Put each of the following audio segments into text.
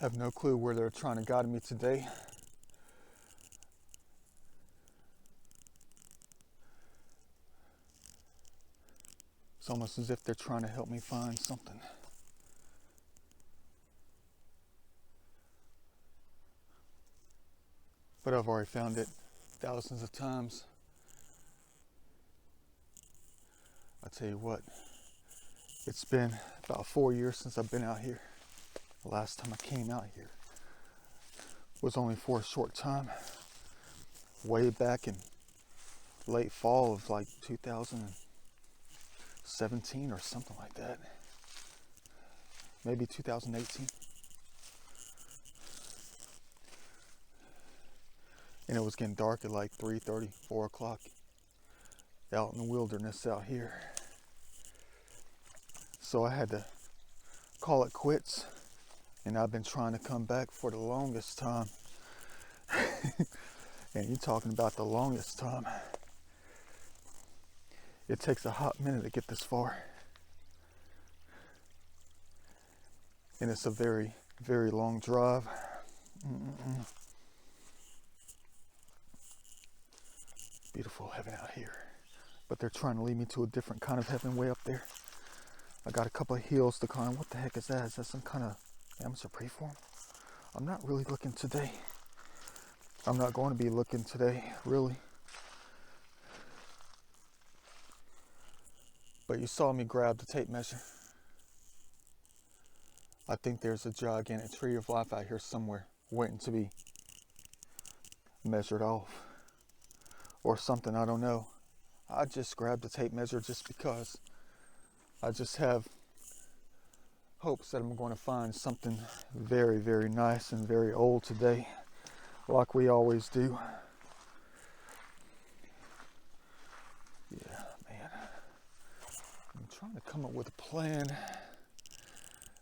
I have no clue where they're trying to guide me today. It's almost as if they're trying to help me find something. But I've already found it thousands of times. I tell you what, it's been about 4 years since I've been out here. The last time I came out here was only for a short time, way back in late fall of like 2017 or something like that. Maybe 2018. And it was getting dark at like 3:30, 4 o'clock out in the wilderness out here. So I had to call it quits, and I've been trying to come back for the longest time. And you're talking about the longest time. It takes a hot minute to get this far. And it's a very, very long drive. Beautiful heaven out here. But they're trying to lead me to a different kind of heaven way up there. I got a couple of hills to climb. What the heck is that? Is that some kind of amateur preform? I'm not really looking today. I'm not going to be looking today, really. But you saw me grab the tape measure. I think there's a gigantic tree of life out here somewhere waiting to be measured off. Or something, I don't know. I just grabbed the tape measure just because I just have hopes that I'm going to find something very, very nice and very old today, like we always do. Yeah, man. I'm trying to come up with a plan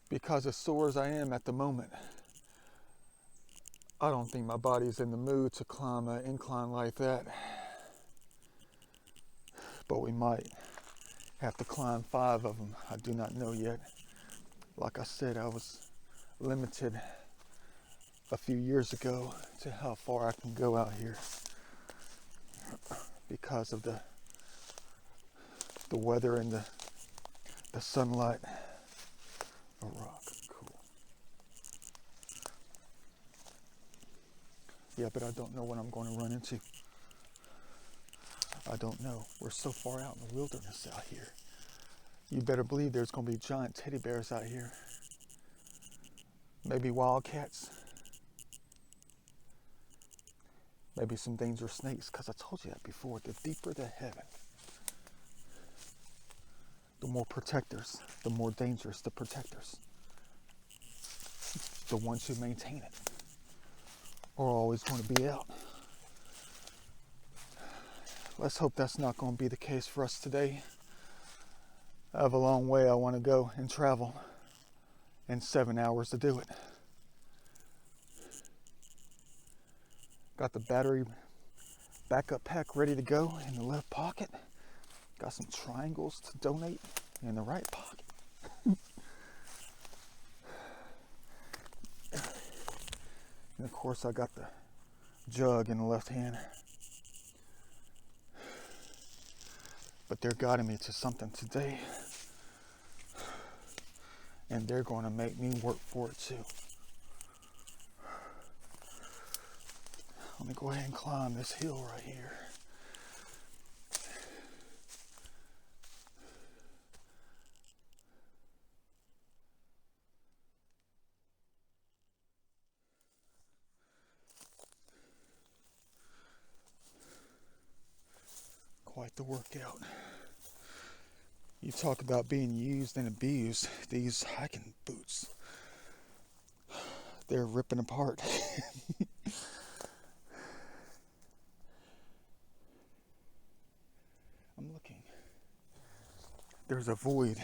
because as sore as I am at the moment, I don't think my body's in the mood to climb an incline like that. But we might have to climb 5 of them. I do not know yet. Like I said, I was limited a few years ago to how far I can go out here because of the weather and the sunlight. A rock, cool. Yeah, but I don't know what I'm going to run into. I don't know. We're so far out in the wilderness out here. You better believe there's going to be giant teddy bears out here. Maybe wildcats. Maybe some dangerous snakes, because I told you that before. The deeper the heaven, the more protectors, the more dangerous the protectors. The ones who maintain it are always going to be out. Let's hope that's not going to be the case for us today. I have a long way I want to go and travel, and 7 hours to do it. Got the battery backup pack ready to go in the left pocket. Got some triangles to donate in the right pocket. And of course I got the jug in the left hand. But they're guiding me to something today. And they're going to make me work for it too. Let me go ahead and climb this hill right here. Quite the workout. You talk about being used and abused. These hiking boots, they're ripping apart. I'm looking. There's a void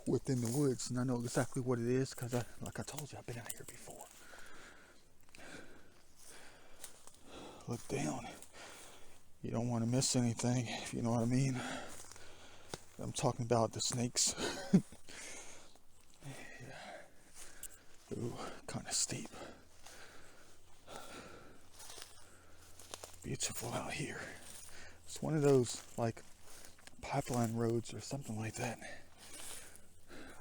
within the woods, and I know exactly what it is because, like I told you, I've been out here before. Look down. You don't want to miss anything, if you know what I mean. I'm talking about the snakes. Yeah. kind of steep. Beautiful out here. It's one of those like pipeline roads or something like that.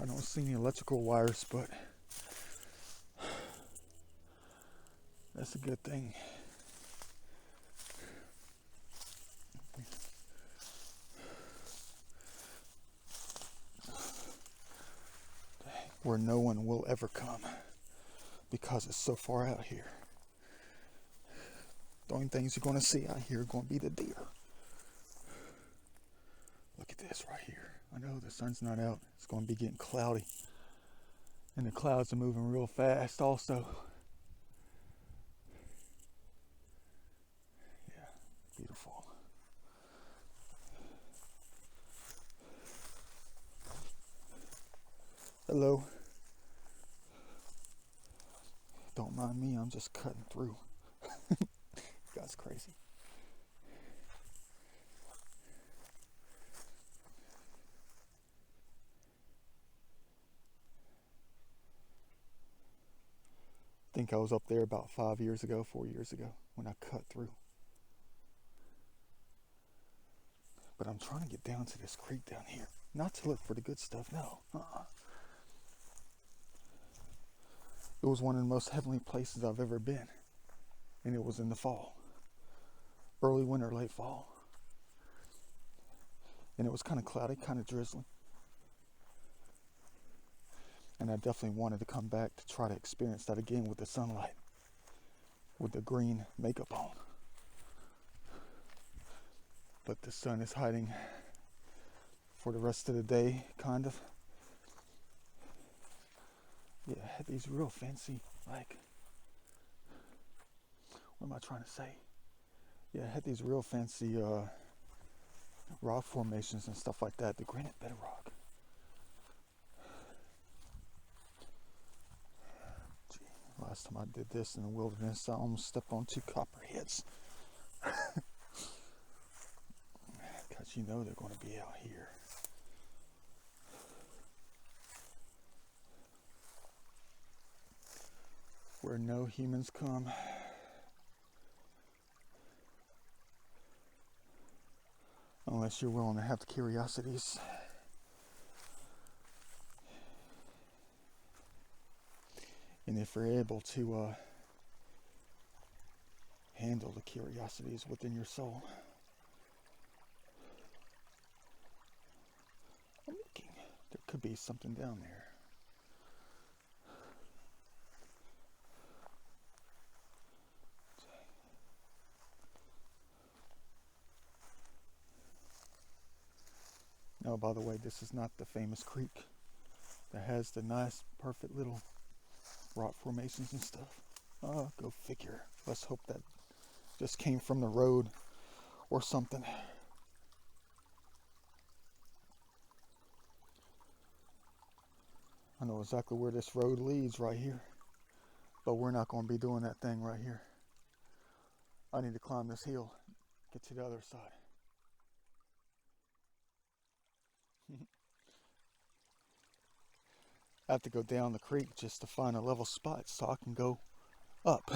I don't see any electrical wires, but that's a good thing. Where no one will ever come because it's so far out here. The only things you're going to see out here are going to be the deer. Look at this right here. I know the sun's not out. It's going to be getting cloudy. And the clouds are moving real fast also. Yeah, beautiful. Hello. Don't mind me, I'm just cutting through. That's crazy. I think I was up there about 4 years ago when I cut through. But I'm trying to get down to this creek down here. Not to look for the good stuff, no. It was one of the most heavenly places I've ever been. And it was in the fall. Early winter, late fall. And it was kind of cloudy, kind of drizzling. And I definitely wanted to come back to try to experience that again with the sunlight. With the green makeup on. But the sun is hiding for the rest of the day, kind of. Yeah, I had these real fancy, like, what am I trying to say? Yeah, I had these real fancy rock formations and stuff like that, the granite bedrock. Gee, last time I did this in the wilderness, I almost stepped on 2 copperheads. Because you know they're going to be out here. Where no humans come. Unless you're willing to have the curiosities. And if you're able to handle the curiosities within your soul. I'm looking. There could be something down there. Oh, by the way, this is not the famous creek that has the nice, perfect little rock formations and stuff. Oh, go figure. Let's hope that just came from the road or something. I know exactly where this road leads right here, but we're not going to be doing that thing right here. I need to climb this hill, get to the other side. I have to go down the creek just to find a level spot so I can go up.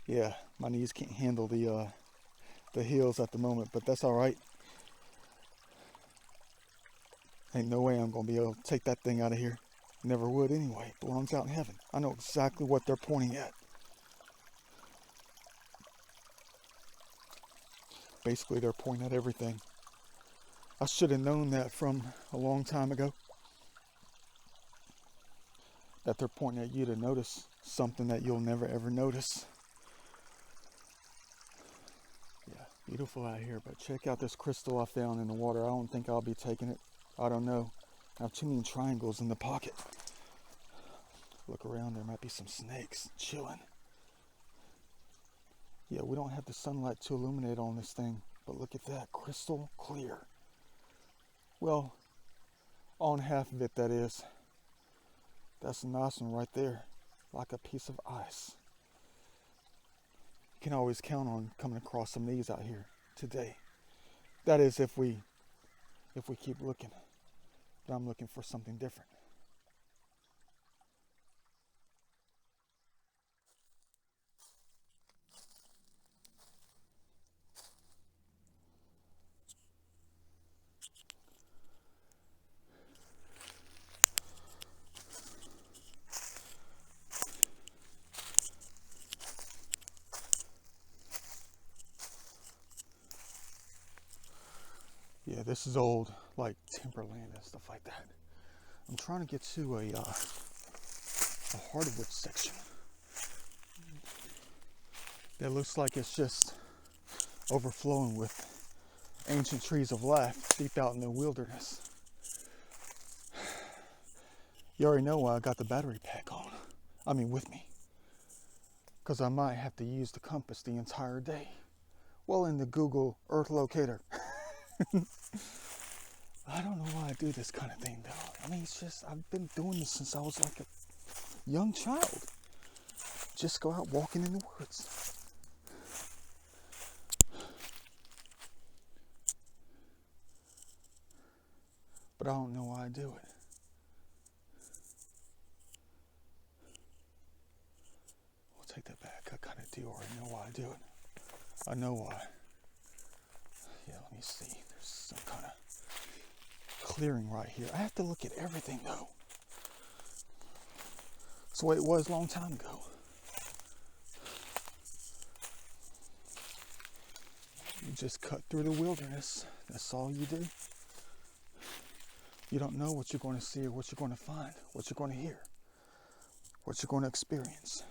Yeah, my knees can't handle the hills at the moment, but that's all right. Ain't no way I'm gonna be able to take that thing out of here. Never would anyway. It belongs out in heaven. I know exactly what they're pointing at. Basically, they're pointing at everything. I should have known that from a long time ago. That they're pointing at you to notice something that you'll never ever notice. Yeah, beautiful out here, but check out this crystal I found in the water. I don't think I'll be taking it. I don't know. I have too many triangles in the pocket. Look around, there might be some snakes chilling. Yeah, we don't have the sunlight to illuminate on this thing, but look at that, crystal clear. Well, on half of it, that is. That's a nice one right there, like a piece of ice. You can always count on coming across some of these out here today. That is if we keep looking. But I'm looking for something different. Yeah, this is old, like timberland and stuff like that. I'm trying to get to a hardwood section. That looks like it's just overflowing with ancient trees of life deep out in the wilderness. You already know why I got the battery pack on. I mean, with me. Because I might have to use the compass the entire day. Well, in the Google Earth locator. I don't know why I do this kind of thing, though. I mean, it's just, I've been doing this since I was like a young child. Just go out walking in the woods. But I don't know why I do it. We'll take that back. I kind of do already know why I do it. I know why. Yeah, let me see. There's some kind of clearing right here. I have to look at everything, though. That's the way it was a long time ago. You just cut through the wilderness. That's all you do. You don't know what you're going to see or what you're going to find, what you're going to hear, what you're going to experience.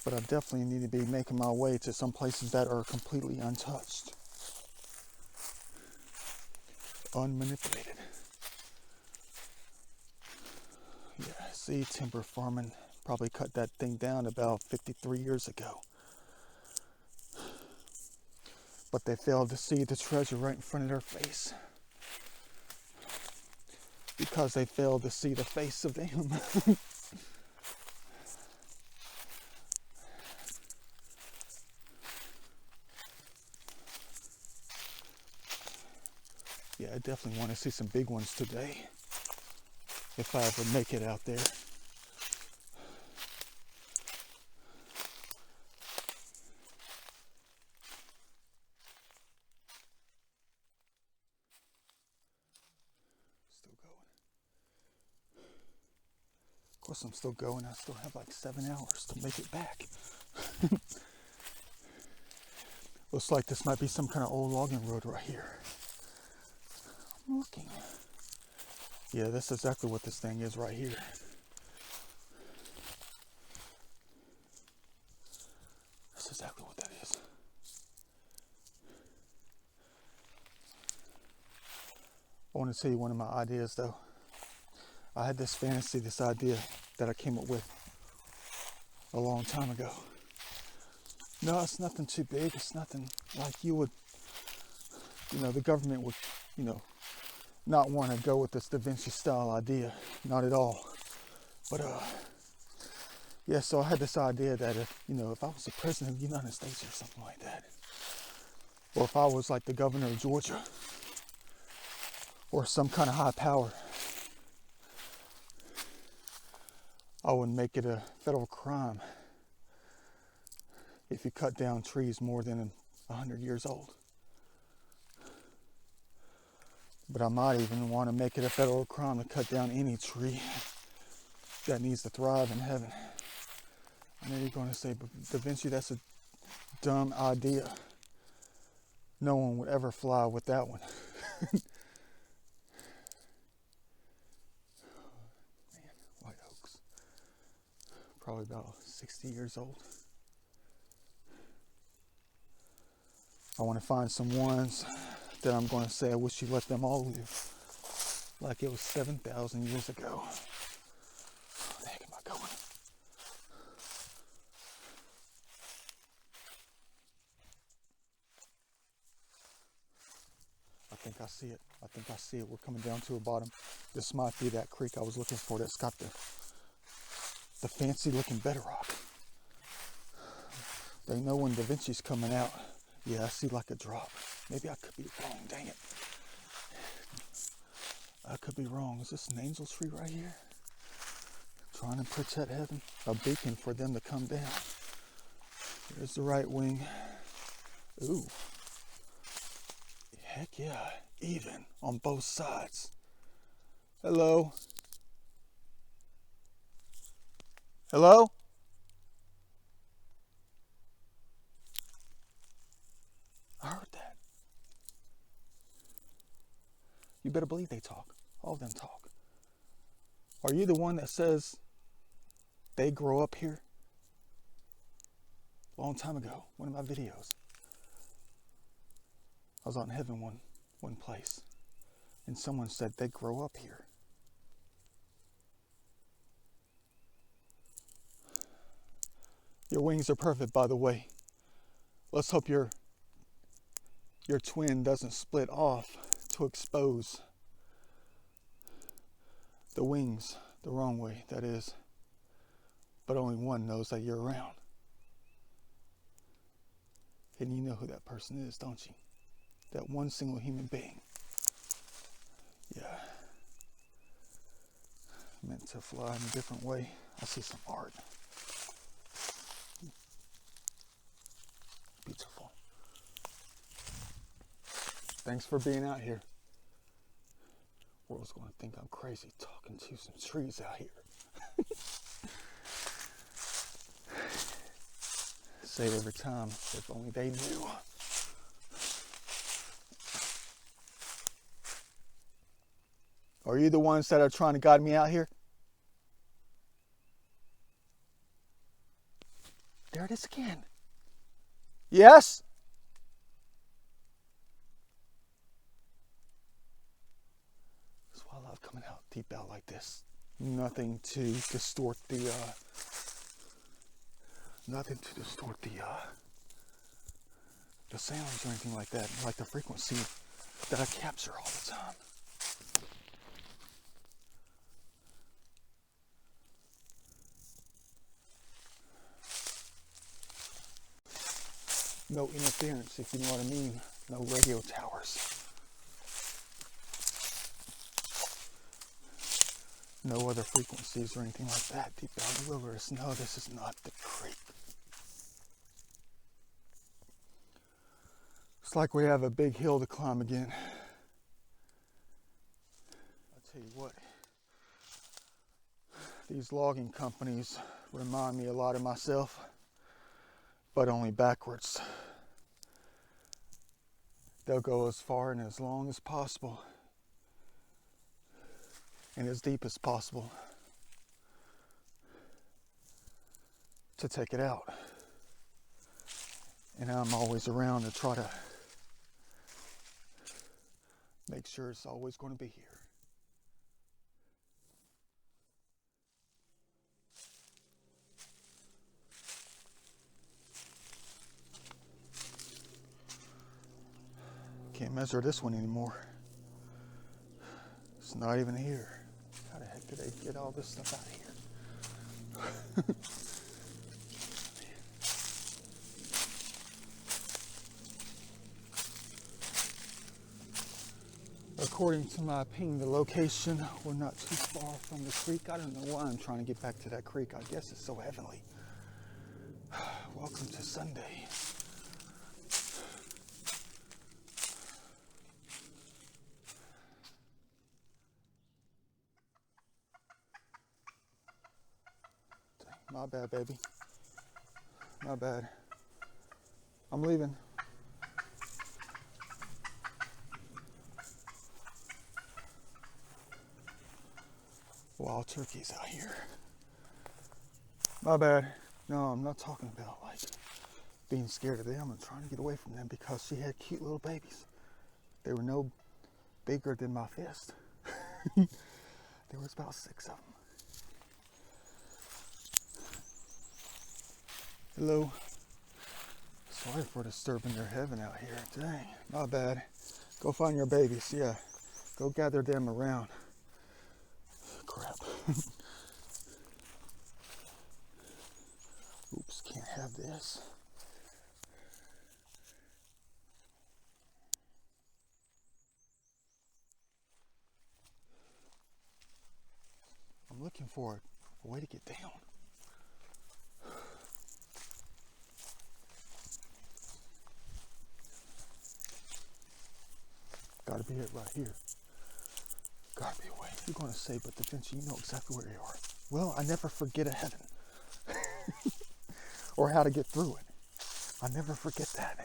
But I definitely need to be making my way to some places that are completely untouched, unmanipulated. Yeah, see, timber farming probably cut that thing down about 53 years ago. But they failed to see the treasure right in front of their face. Because they failed to see the face of them. Yeah, I definitely want to see some big ones today. If I ever make it out there. Still going. Of course I'm still going. I still have like 7 hours to make it back. Looks like this might be some kind of old logging road right here. I'm looking. Yeah, that's exactly what this thing is right here. That's exactly what that is. I want to tell you one of my ideas, though. I had this fantasy, this idea that I came up with a long time ago. No, it's nothing too big. It's nothing like you would, the government would, not want to go with this Da Vinci style idea. Not at all. But, yeah, so I had this idea that if I was the president of the United States or something like that, or if I was like the governor of Georgia, or some kind of high power, I would make it a federal crime if you cut down trees more than 100 years old. But I might even want to make it a federal crime to cut down any tree that needs to thrive in heaven. I know you're going to say, but Da Vinci, that's a dumb idea. No one would ever fly with that one. Man, white oaks. Probably about 60 years old. I want to find some ones that I'm going to say, I wish you let them all live. Like it was 7,000 years ago. Where the heck am I going? I think I see it. I think I see it. We're coming down to a bottom. This might be that creek I was looking for that's got the fancy looking bedrock. They know when Da Vinci's coming out. Yeah, I see like a drop. Maybe I could be wrong, dang it. I could be wrong. Is this an angel tree right here? Trying to protect heaven. A beacon for them to come down. There's the right wing. Ooh. Heck yeah. Even on both sides. Hello? Hello? I heard that. You better believe they talk. All of them talk. Are you the one that says they grow up here? A long time ago, one of my videos, I was out in heaven one place, and someone said they grow up here. Your wings are perfect, by the way. Let's hope your twin doesn't split off to expose the wings the wrong way, that is. But only one knows that you're around. And you know who that person is, don't you? That one single human being. Yeah. Meant to fly in a different way. I see some art. Beautiful. Thanks for being out here. World's gonna think I'm crazy talking to some trees out here. Say it every time, if only they knew. Are you the ones that are trying to guide me out here? There it is again. Yes? That's why I love coming out deep out like this. Nothing to distort the sounds or anything like that, like the frequency that I capture all the time. No interference, if you know what I mean. No radio towers. No other frequencies or anything like that deep down the wilderness. No, this is not the creek. It's like we have a big hill to climb again. I'll tell you what, these logging companies remind me a lot of myself, but only backwards. They'll go as far and as long as possible, and as deep as possible, to take it out. And I'm always around to try to make sure it's always going to be here. Can't measure this one anymore. It's not even here. How the heck did they get all this stuff out of here? According to my ping, the location, we're not too far from the creek. I don't know why I'm trying to get back to that creek. I guess it's so heavenly. Welcome to Sunday. My bad, baby. My bad. I'm leaving. Wild turkeys out here. My bad. No, I'm not talking about like being scared of them. I'm trying to get away from them because she had cute little babies. They were no bigger than my fist. There was about 6 of them. Hello. Sorry for disturbing their heaven out here. Dang, my bad. Go find your babies. Yeah, go gather them around. Crap. Oops, can't have this. I'm looking for a way to get down. Gotta be it right here. Gotta be a way. You're gonna say, but Da Vinci, you know exactly where you are. Well, I never forget a heaven. Or how to get through it. I never forget that.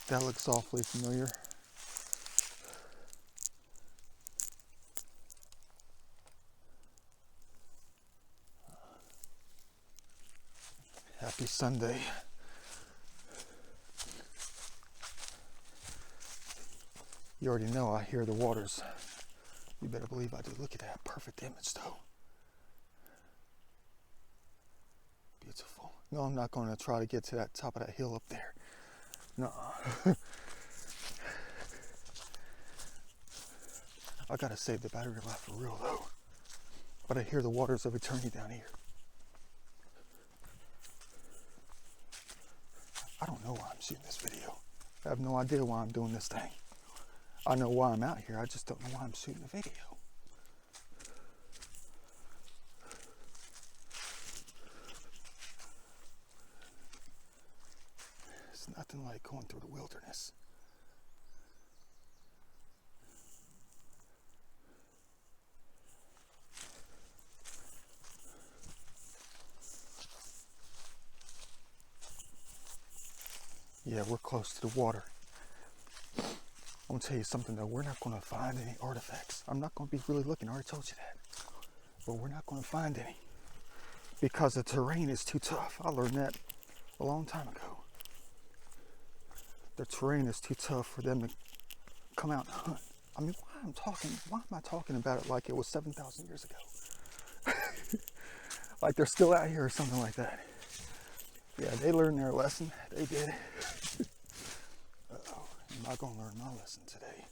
That looks awfully familiar. Happy Sunday. You already know I hear the waters. You better believe I do. Look at that perfect image though. Beautiful. No, I'm not going to try to get to that top of that hill up there. No. I gotta save the battery life for real though. But I hear the waters of eternity down here. I don't know why I'm shooting this video. I have no idea why I'm doing this thing. I know why I'm out here, I just don't know why I'm shooting the video. It's nothing like going through the wilderness. Yeah, we're close to the water. I'm gonna tell you something though, we're not gonna find any artifacts. I'm not gonna be really looking, I already told you that. But we're not gonna find any because the terrain is too tough. I learned that a long time ago. The terrain is too tough for them to come out and hunt. I mean, why am I talking about it like it was 7,000 years ago? Like they're still out here or something like that. Yeah, they learned their lesson. They did. Uh-oh, I'm not gonna learn my lesson today.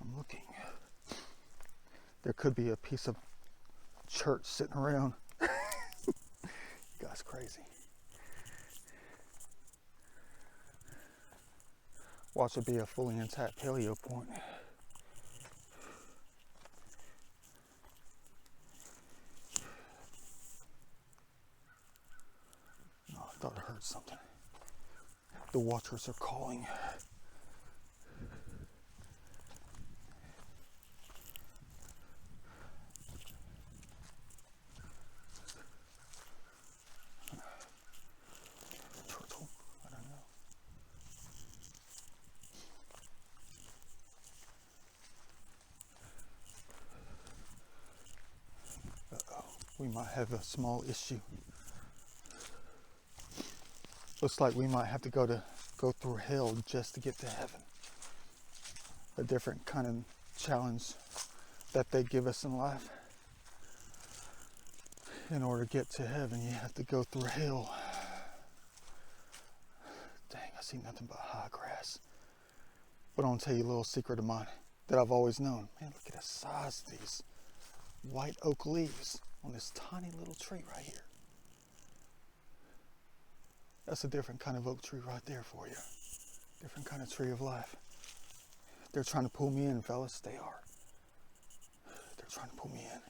I'm looking. There could be a piece of church sitting around. You guys crazy. Watch it be a fully intact paleo point. Oh, I thought I heard something. The watchers are calling. Turtle? I don't know. Uh-oh, we might have a small issue. Looks like we might have to go through hell just to get to heaven. A different kind of challenge that they give us in life. In order to get to heaven, you have to go through hell. Dang, I see nothing but high grass. But I'll tell you a little secret of mine that I've always known. Man, look at the size of these white oak leaves on this tiny little tree right here. That's a different kind of oak tree right there for you. Different kind of tree of life. They're trying to pull me in, fellas. They are. They're trying to pull me in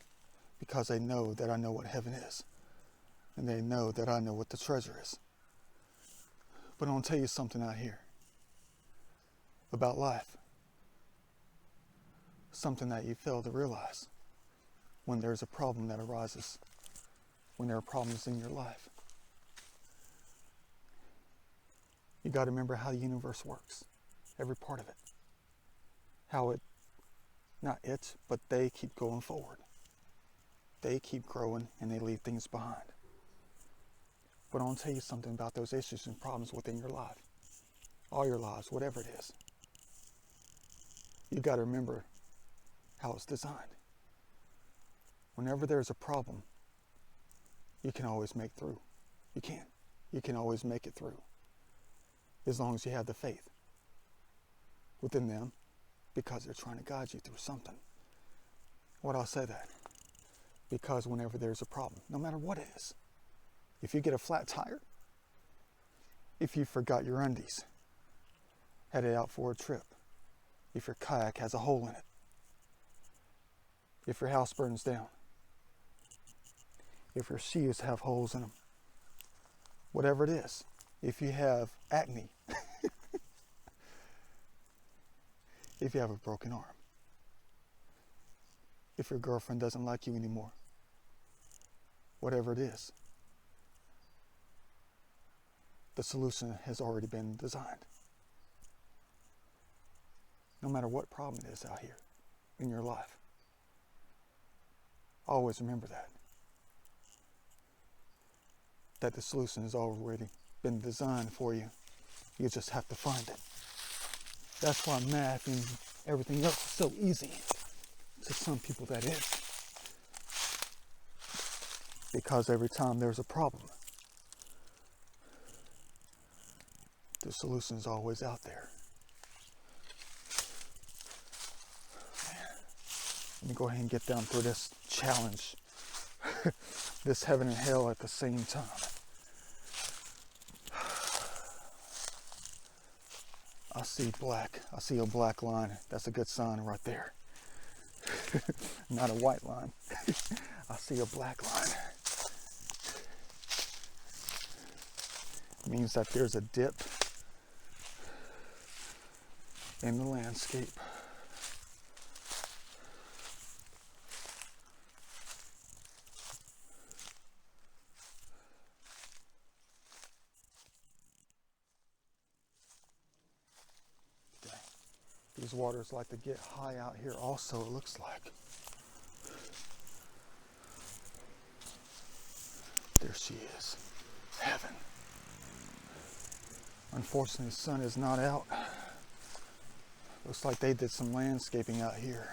because they know that I know what heaven is. And they know that I know what the treasure is. But I'll tell you something out here about life. Something that you fail to realize when there's a problem that arises, when there are problems in your life. You got to remember how the universe works, every part of it. How it, not it, but they keep going forward. They keep growing and they leave things behind. But I'll tell you something about those issues and problems within your life. All your lives, whatever it is. You got to remember how it's designed. Whenever there's a problem, you can always make through. You can. You can always make it through. As long as you have the faith within them, because they're trying to guide you through something. Why do I say that? Because whenever there's a problem, no matter what it is, if you get a flat tire, if you forgot your undies, headed out for a trip, if your kayak has a hole in it, if your house burns down, if your shoes have holes in them, whatever it is, if you have acne, if you have a broken arm, if your girlfriend doesn't like you anymore, whatever it is, the solution has already been designed. No matter what problem it is out here in your life, always remember that the solution has already been designed for you. You just have to find it. That's why math and everything else is so easy. To some people that is. Because every time there's a problem, the solution is always out there. Let me go ahead and get down through this challenge. This heaven and hell at the same time. I see black. I see a black line. That's a good sign right there. Not a white line. I see a black line. It means that there's a dip in the landscape. These waters like to get high out here also, it looks like. There she is. Heaven. Unfortunately, the sun is not out. Looks like they did some landscaping out here.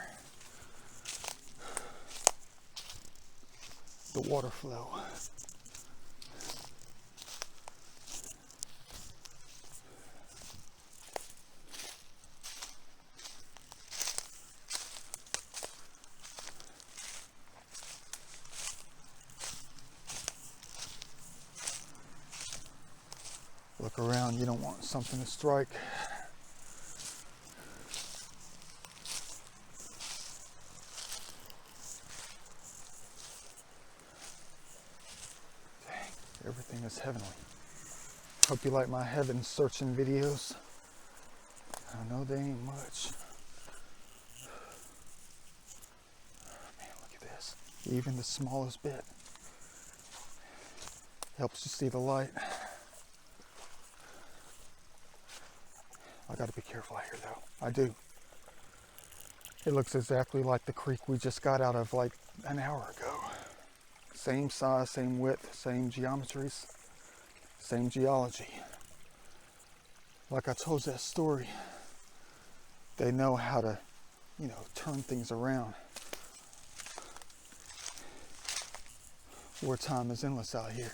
The water flow. Look around, you don't want something to strike. Dang, everything is heavenly. Hope you like my heaven searching videos. I know they ain't much. Man, look at this. Even the smallest bit helps you see the light. I gotta be careful out here though. I do. It looks exactly like the creek we just got out of like an hour ago. Same size, same width, same geometries, same geology. Like I told that story, they know how to, turn things around. Wartime is endless out here.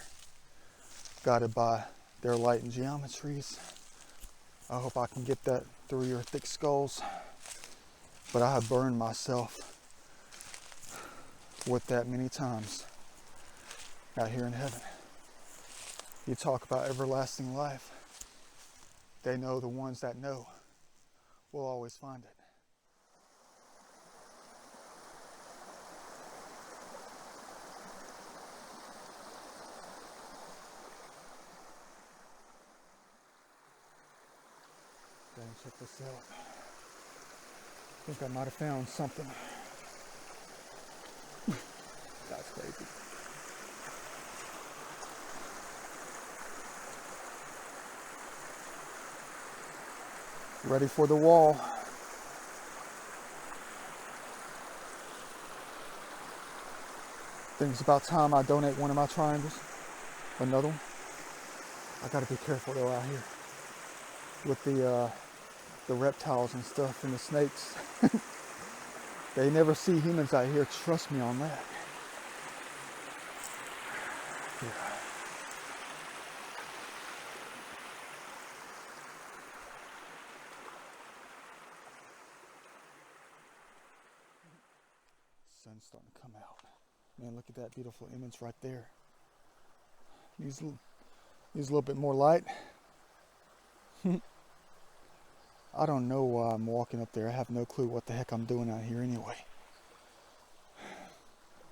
Guided by their light and geometries. I hope I can get that through your thick skulls. But I have burned myself with that many times out here in heaven. You talk about everlasting life. They know, the ones that know will always find it. Dang, check this out. I think I might have found something. That's crazy. Ready for the wall. Think it's about time I donate one of my triangles. Another one. I gotta be careful though out here with the reptiles and stuff and the snakes. They never see humans out here, trust me on that. Yeah. Sun's starting to come out. Man, look at that beautiful image right there. Needs a little bit more light. I don't know why I'm walking up there. I have no clue what the heck I'm doing out here anyway.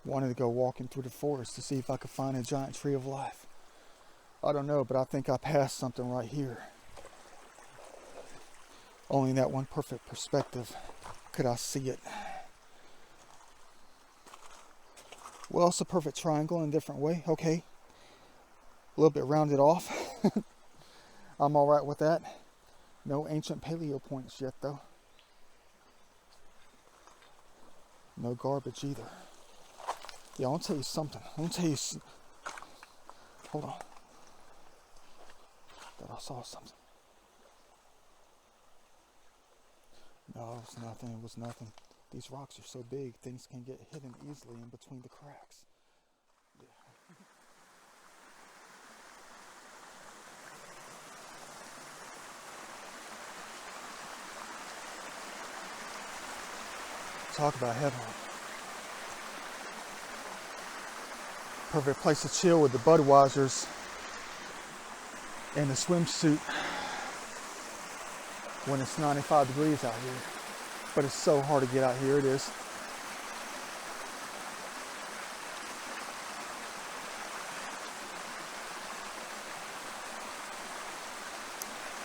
Wanted to go walking through the forest to see if I could find a giant tree of life. I don't know, but I think I passed something right here. Only in that one perfect perspective could I see it. Well, it's a perfect triangle in a different way. Okay. A little bit rounded off. I'm alright with that. No ancient paleo points yet, though. No garbage either. Yeah, I'll tell you something. Hold on. Thought I saw something. No, it was nothing. It was nothing. These rocks are so big, things can get hidden easily in between the cracks. Yeah. Talk about heaven. Perfect place to chill with the Budweisers and the swimsuit when it's 95 degrees out here. But it's so hard to get out here, it is.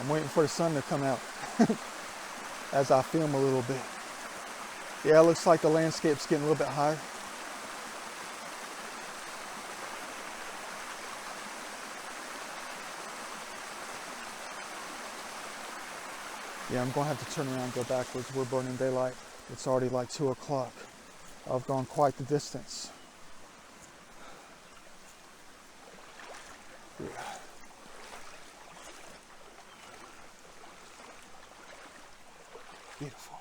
I'm waiting for the sun to come out as I film a little bit. Yeah, it looks like the landscape's getting a little bit higher. Yeah, I'm going to have to turn around and go backwards. We're burning daylight. It's already like 2 o'clock. I've gone quite the distance. Yeah. Beautiful.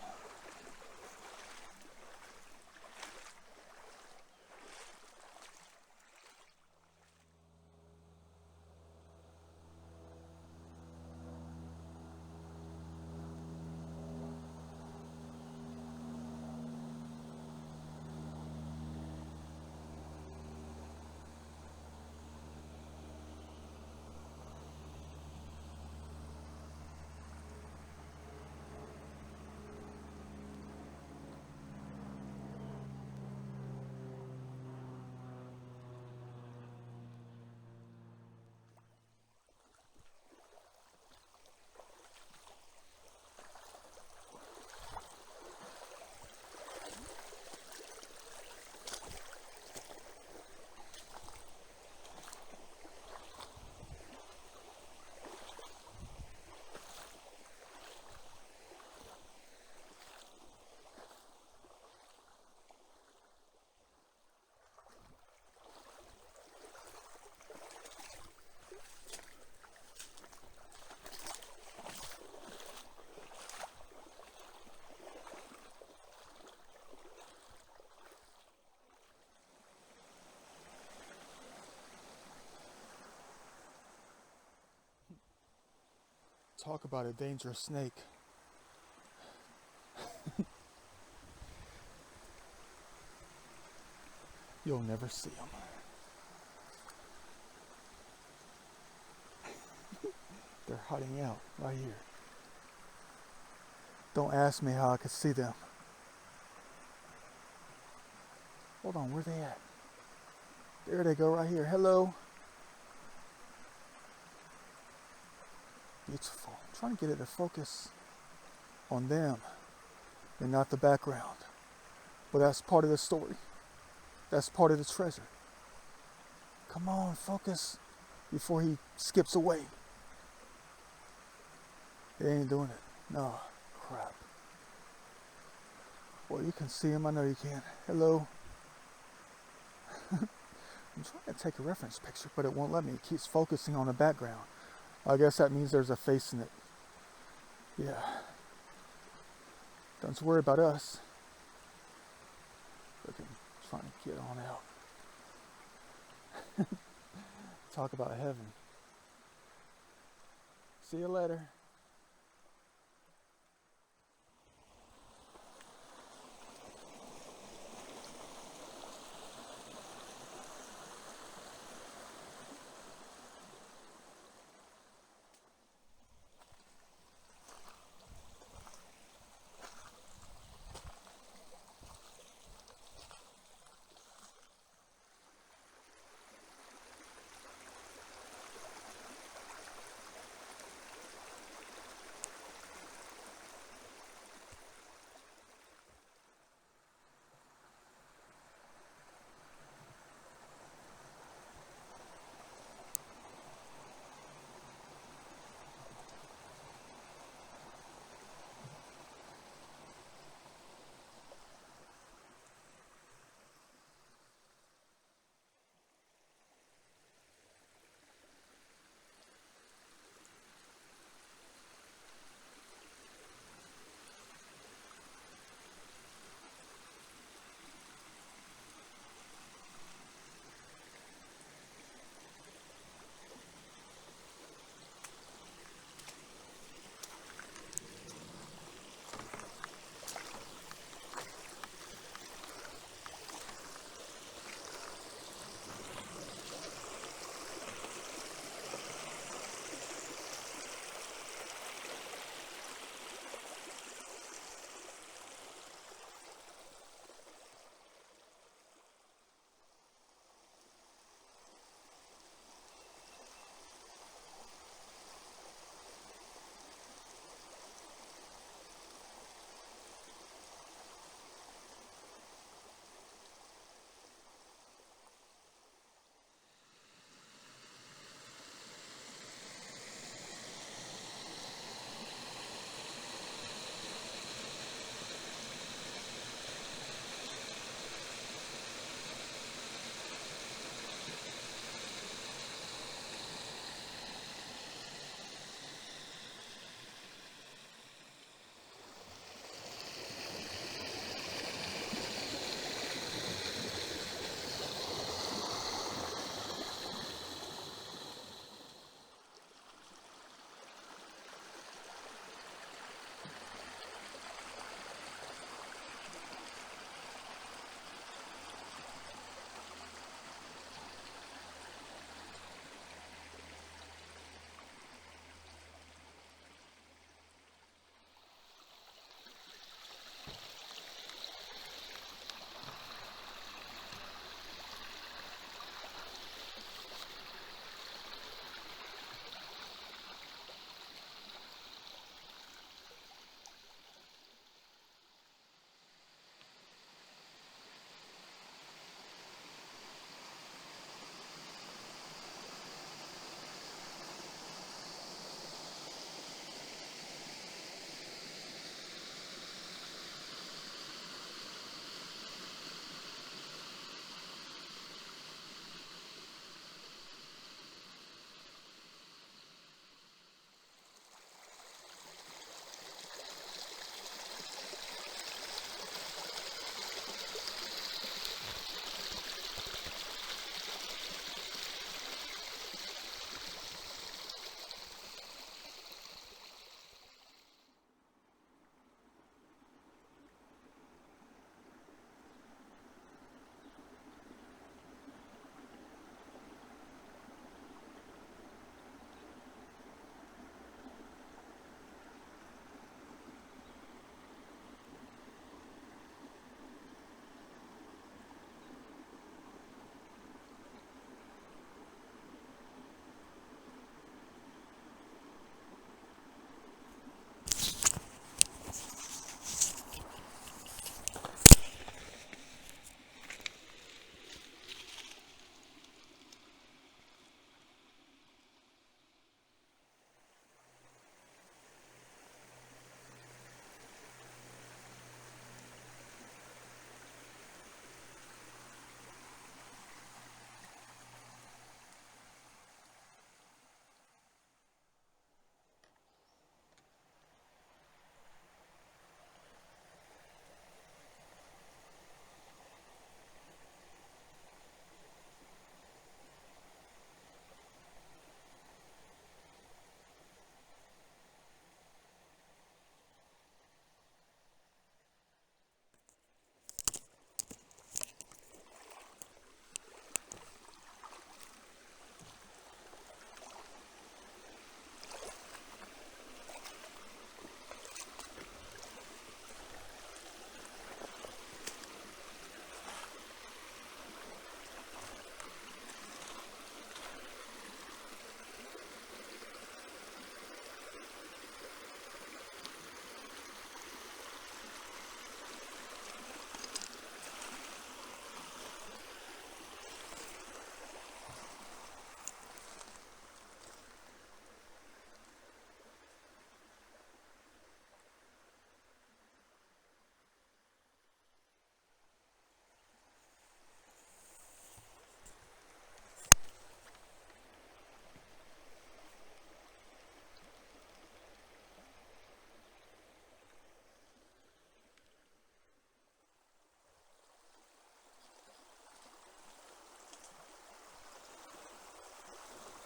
Talk about a dangerous snake. You'll never see them. They're hiding out right here. Don't ask me how I could see them. Hold on, where they at? There they go right here. Hello. Beautiful. I'm trying to get it to focus on them and not the background. But that's part of the story. That's part of the treasure. Come on, focus before he skips away. He ain't doing it. No, crap. Well, you can see him. I know you can. Hello. I'm trying to take a reference picture, but it won't let me. It keeps focusing on the background. I guess that means there's a face in it. Yeah. Don't worry about us. Look, I'm trying to get on out. Talk about heaven. See you later.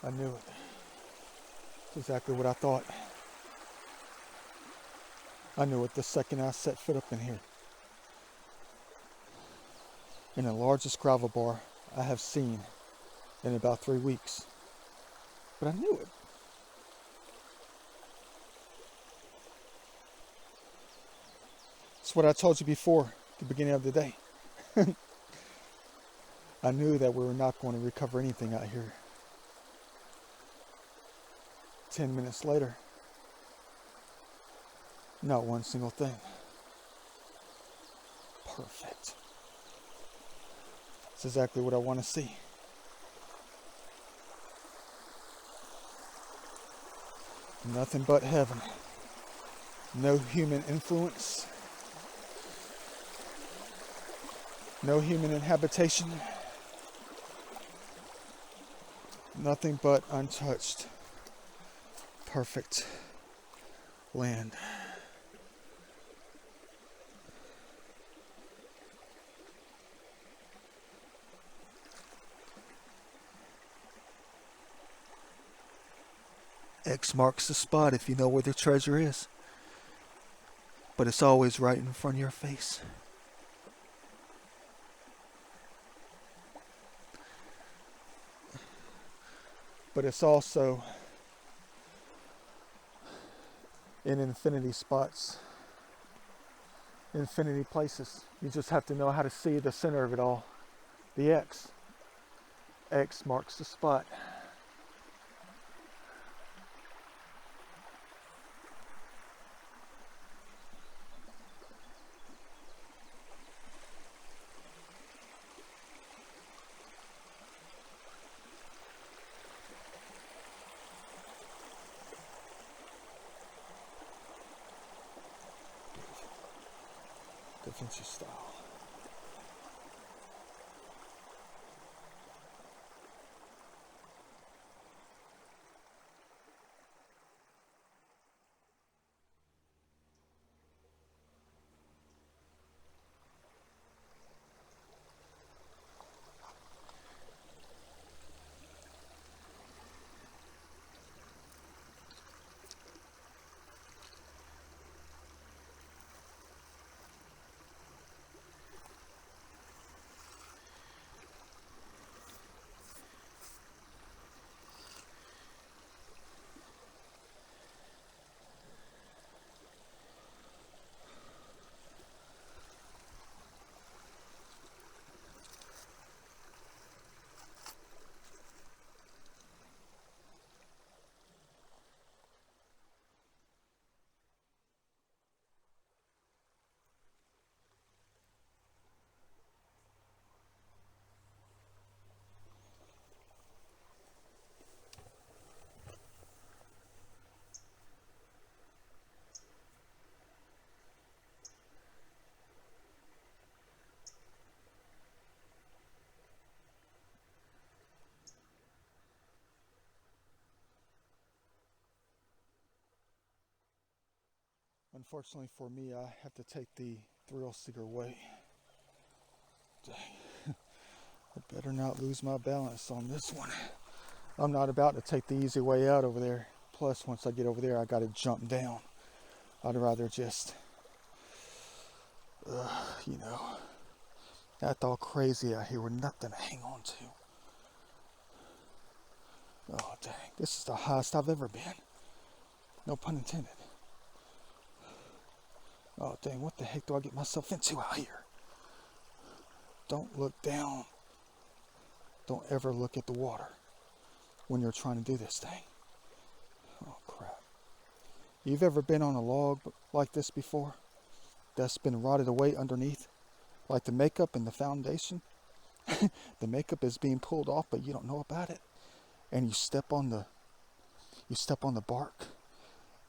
I knew it. It's exactly what I thought. I knew it the second I set foot up in here. In the largest gravel bar I have seen in about 3 weeks. But I knew it. It's what I told you before, the beginning of the day. I knew that we were not going to recover anything out here. 10 minutes later, not one single thing. Perfect. It's exactly what I want to see. Nothing but heaven. No human influence. No human inhabitation. Nothing but untouched, perfect land. X marks the spot if you know where the treasure is. But it's always right in front of your face. But it's also in infinity spots, infinity places. You just have to know how to see the center of it all. The X. X marks the spot. Da Vinci style. Unfortunately for me, I have to take the thrill seeker way. Dang. I better not lose my balance on this one. I'm not about to take the easy way out over there. Plus, once I get over there, I gotta jump down. I'd rather just, act all crazy out here with nothing to hang on to. Oh, dang. This is the highest I've ever been. No pun intended. Oh, dang. What the heck do I get myself into out here? Don't look down. Don't ever look at the water when you're trying to do this thing. Oh, crap. You've ever been on a log like this before? That's been rotted away underneath? Like the makeup and the foundation? The makeup is being pulled off, but you don't know about it. And you step on the bark,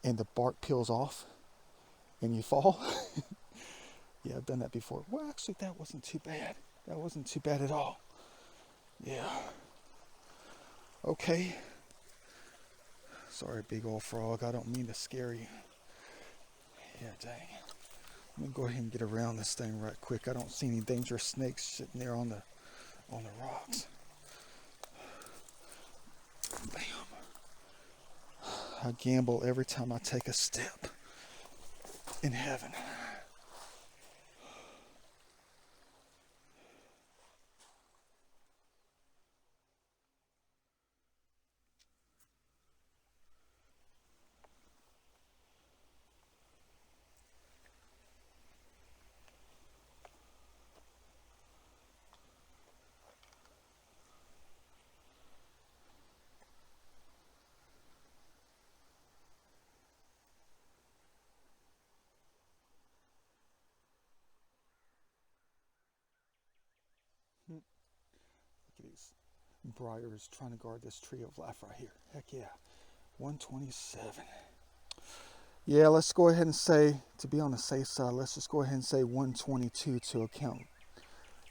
and the bark peels off, and you fall. Yeah, I've done that before. Well, actually, that wasn't too bad. That wasn't too bad at all. Yeah. Okay. Sorry, big old frog. I don't mean to scare you. Yeah, dang. Let me go ahead and get around this thing right quick. I don't see any dangerous snakes sitting there on the rocks. I gamble every time I take a step in heaven. Look at these briars trying to guard this tree of life right here. Heck yeah. 127. Yeah, let's go ahead and say, to be on the safe side, let's just go ahead and say 122 to account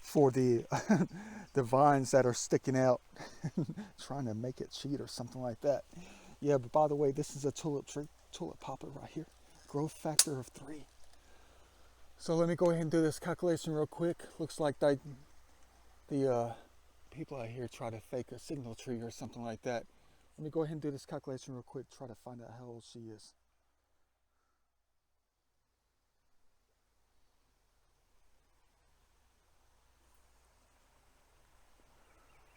for the the vines that are sticking out, trying to make it cheat or something like that. Yeah, but by the way, this is a tulip tree, tulip poplar right here. Growth factor of 3. So let me go ahead and do this calculation real quick. Looks like the people out here try to fake a signal tree or something like that. Let me go ahead and do this calculation real quick, try to find out how old she is.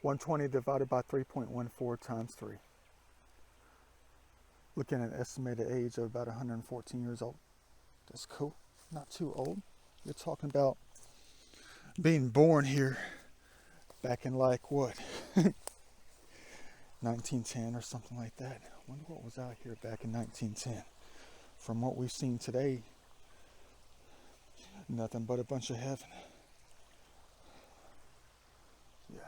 $120 divided by 3.14 times 3. Looking at an estimated age of about 114 years old. That's cool. Not too old. You're talking about being born here back in like what? 1910 or something like that. I wonder what was out here back in 1910. From what we've seen today, nothing but a bunch of heaven. Yeah,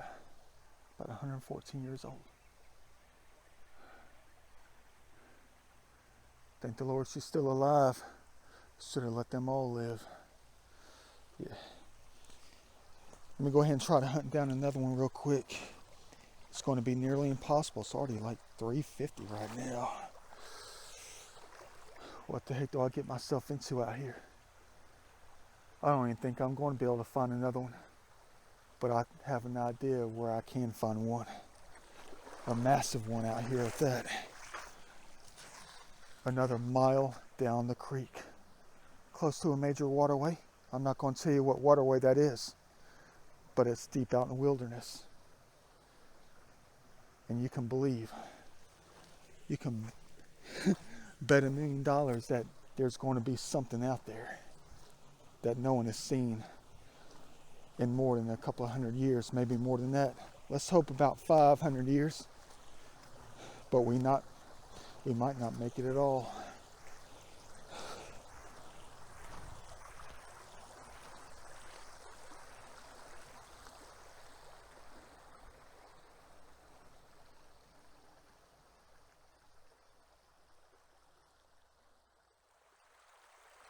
about 114 years old. Thank the Lord she's still alive. Should have let them all live. Yeah. Let me go ahead and try to hunt down another one real quick. It's going to be nearly impossible. It's already like 350 right now. What the heck do I get myself into out here? I don't even think I'm going to be able to find another one. But I have an idea where I can find one. A massive one out here at that. Another mile down the creek. Close to a major waterway. I'm not going to tell you what waterway that is. But it's deep out in the wilderness. And you can believe, you can bet $1 million that there's going to be something out there that no one has seen in more than a couple of 100 years, maybe more than that. Let's hope about 500 years, but we might not make it at all.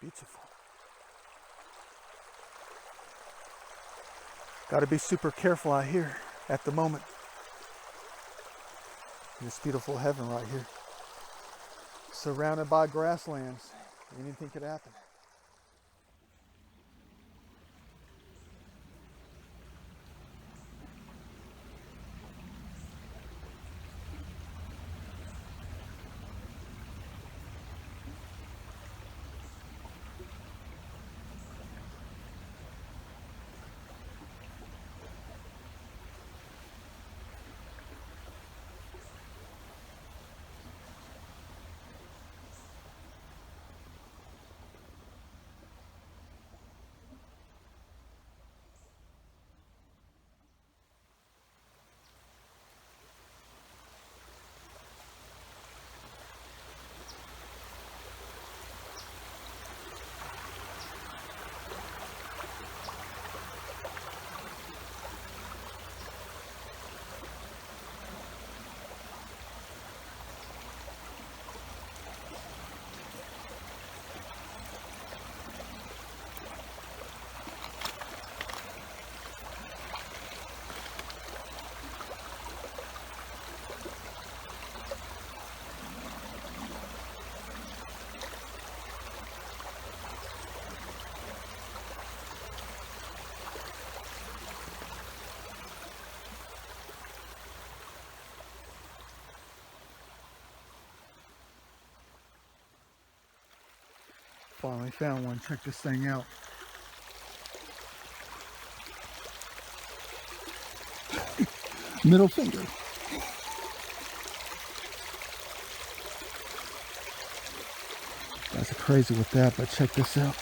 Beautiful. Got to be super careful out here at the moment. This beautiful heaven right here. Surrounded by grasslands. Anything could happen. Finally found one. Check this thing out. Middle finger. That's crazy with that, but check this out.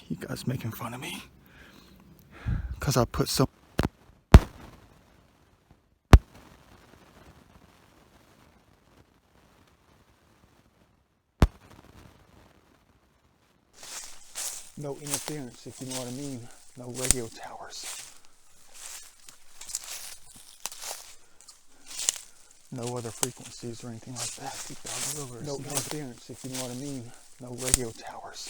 You guys making fun of me because I put so no interference, if you know what I mean. No radio towers. No other frequencies or anything like that. Deep down the river. No interference, if you know what I mean. No radio towers.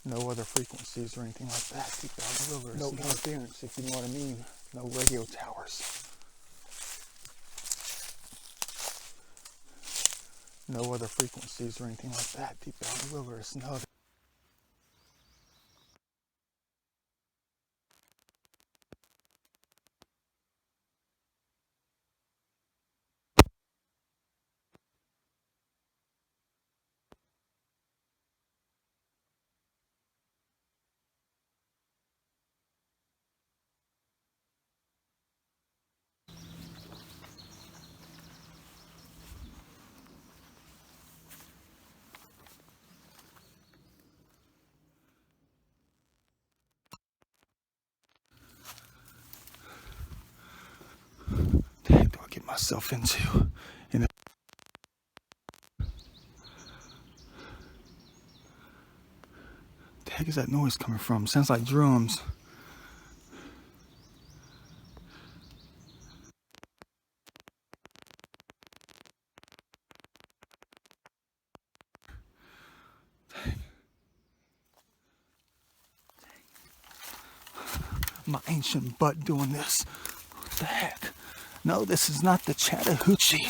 No other frequencies or anything like that. Deep down the river. No interference, if you know what I mean. No radio towers. No other frequencies or anything like that. Deep down the river. It's no other. The heck do I get myself into? The heck is that noise coming from? Sounds like drums. My ancient butt doing this. What the heck? No, this is not the Chattahoochee.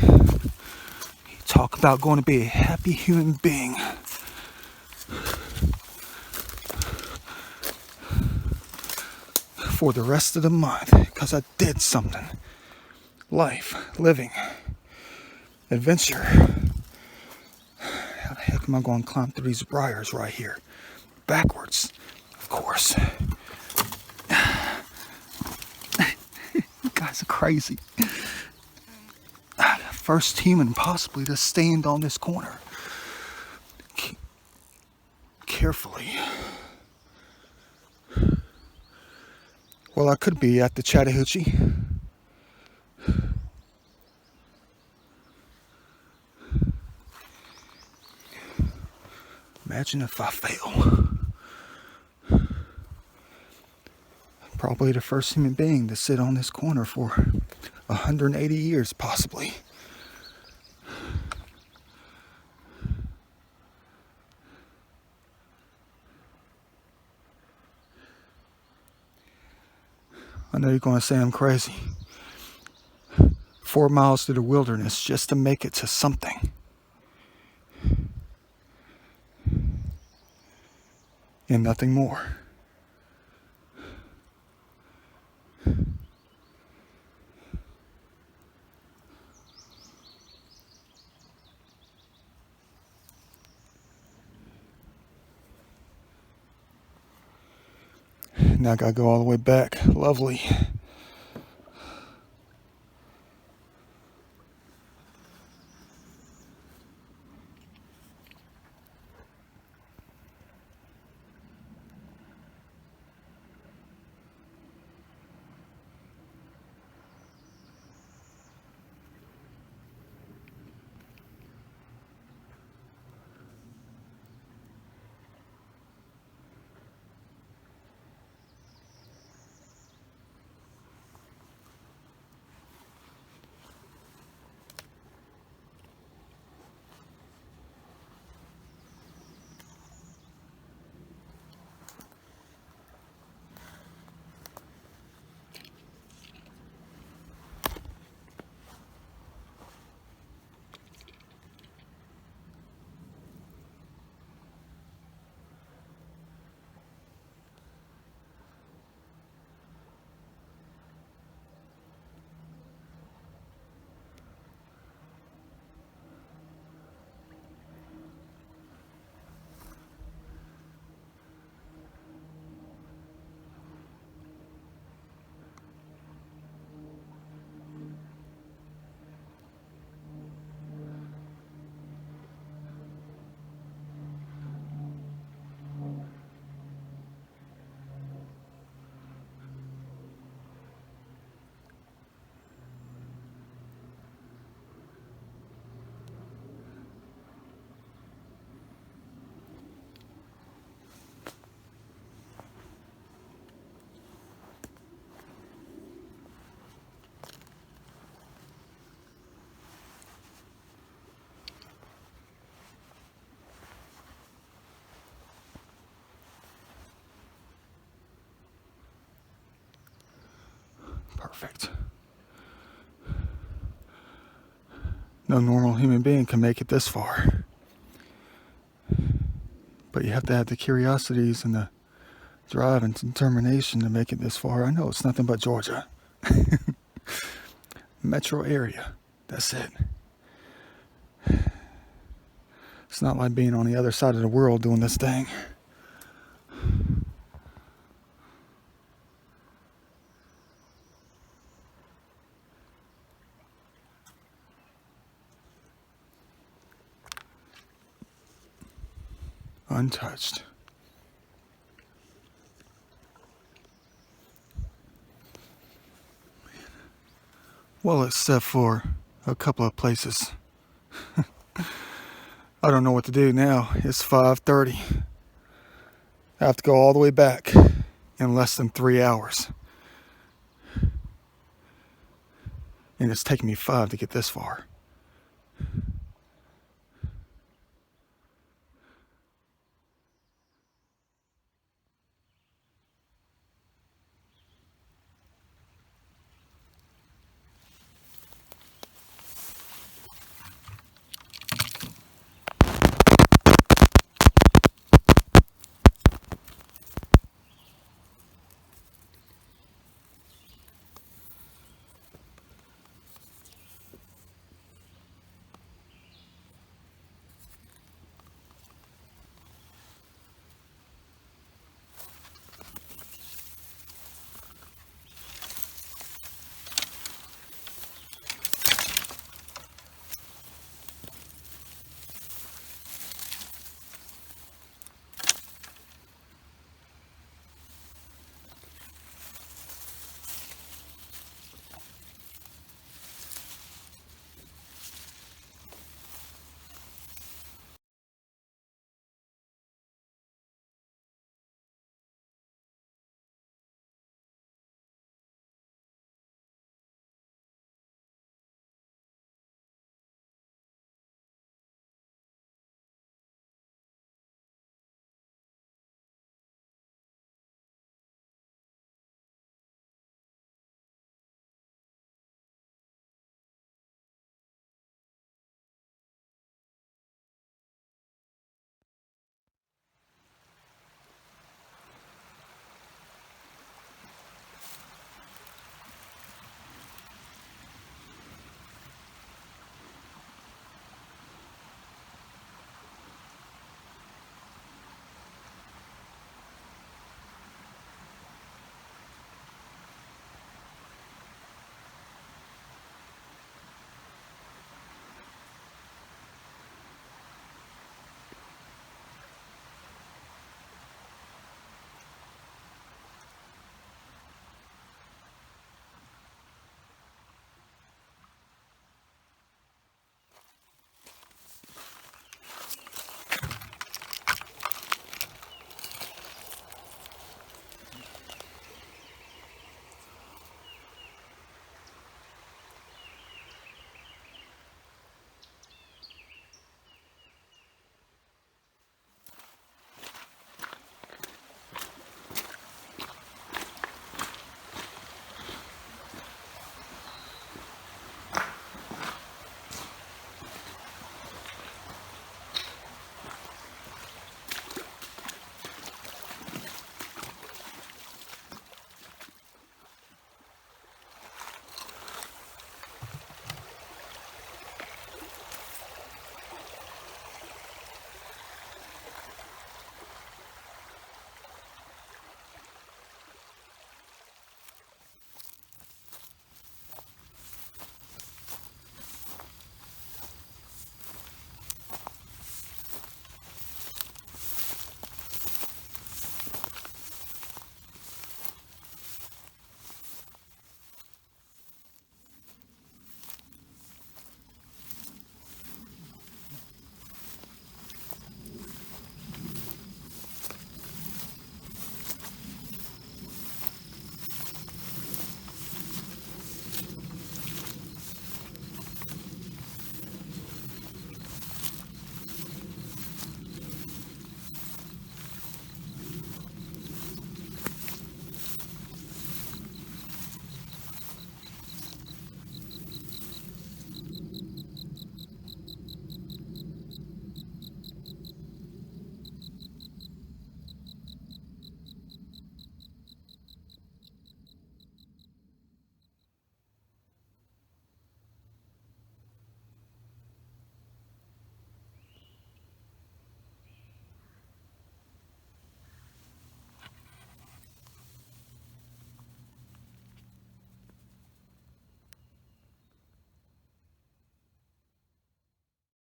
You talk about going to be a happy human being. For the rest of the month, because I did something. Life, living, adventure. How the heck am I going to climb through these briars right here? Backwards, of course. You guys are crazy. First human possibly to stand on this corner. Carefully. Well, I could be at the Chattahoochee. Imagine if I fail. Probably the first human being to sit on this corner for 180 years, possibly. I know you're going to say I'm crazy. 4 miles through the wilderness just to make it to something. And nothing more. Now I gotta go all the way back. Lovely. Perfect. No normal human being can make it this far. But you have to have the curiosities and the drive and determination to make it this far. I know it's nothing but Georgia. Metro area. That's it. It's not like being on the other side of the world doing this thing. Untouched. Well, except for a couple of places. I don't know what to do now. It's 5:30. I have to go all the way back in less than 3 hours. And it's taken me 5 to get this far.